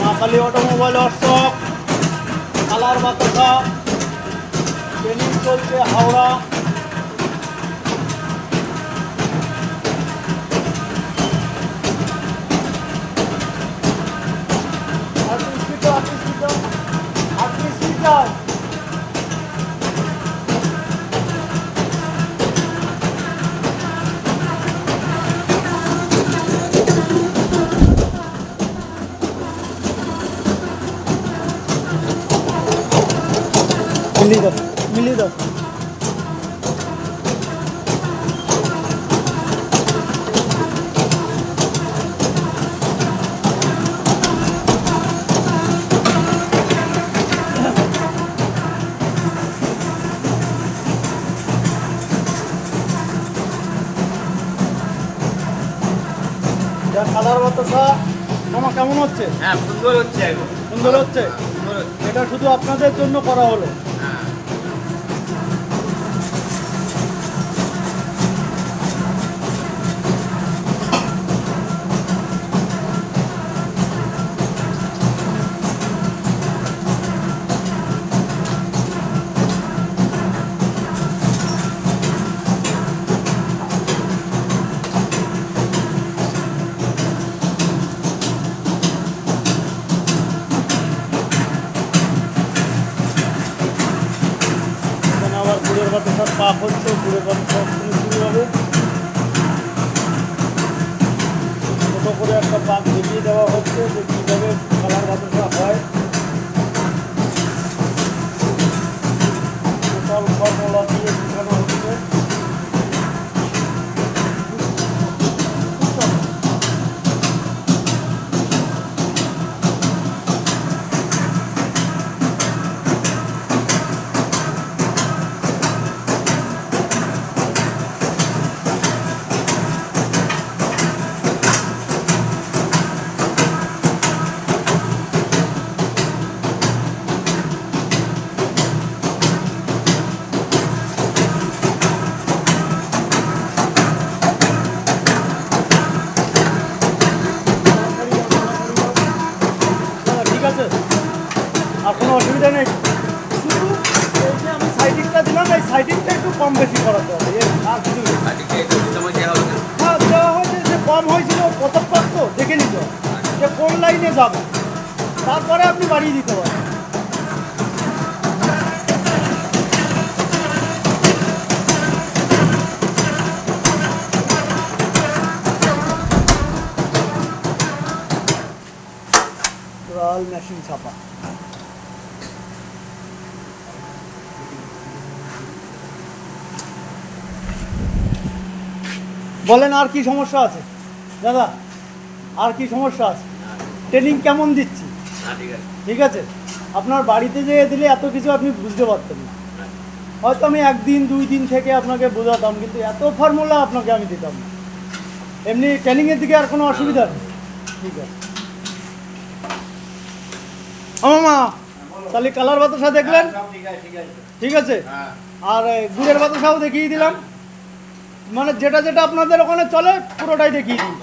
Mohakhali automobile workshop, colour বাতাসা, training চলছে হাওড়া। मिली दो কালার বাতাসা মামা কেমন হচ্ছে? হ্যাঁ, সুন্দর হচ্ছে, সুন্দর হচ্ছে। এটা শুধু আপনাদের জন্য করা হলো। গুড়ের বাতাসার পাক হচ্ছে, গুড়ের বাতাসা শুরু হবে। ছোটো করে একটা পাক দেখিয়ে দেওয়া হচ্ছে যে কীভাবে কালার বাতাসা হয়। টোটাল ফর্মুলা দিয়ে শেখানো হচ্ছে। আর কোনো অসুবিধা নেই, শুধু এই যে আমি সাইডিংটা দিলাম, এই সাইডিংটা একটু কম বেশি করাতে হবে। আর কিছু হ্যাঁ দেওয়া হয়েছে, যে কম হয়েছিল প্রথম তো দেখে নিতে হবে যে কোন লাইনে যাবে, তারপরে আপনি বাড়িয়ে দিতে পারেন। মেশিন ছাপা বলেন, আর কি সমস্যা আছে দাদা? আর কি সমস্যা আছে? ট্রেনিং কেমন দিচ্ছি? ঠিক আছে, আপনার বাড়িতে যেয়ে দিলে এত কিছু আপনি বুঝতে পারতেন না। হয়তো আমি একদিন দুই দিন থেকে আপনাকে বোঝাতাম, কিন্তু এত ফর্মুলা আপনাকে আমি দিতাম না। এমনি ট্রেনিংয়ের দিকে আর কোনো অসুবিধা নেই। ঠিক আছে মামা, তাহলে কালার বাতাসা দেখলেন, ঠিক আছে, আর গুড়ের বাতাসাও দেখিয়ে দিলাম। মানে যেটা যেটা আপনাদের ওখানে চলে পুরোটাই দেখিয়ে দিই।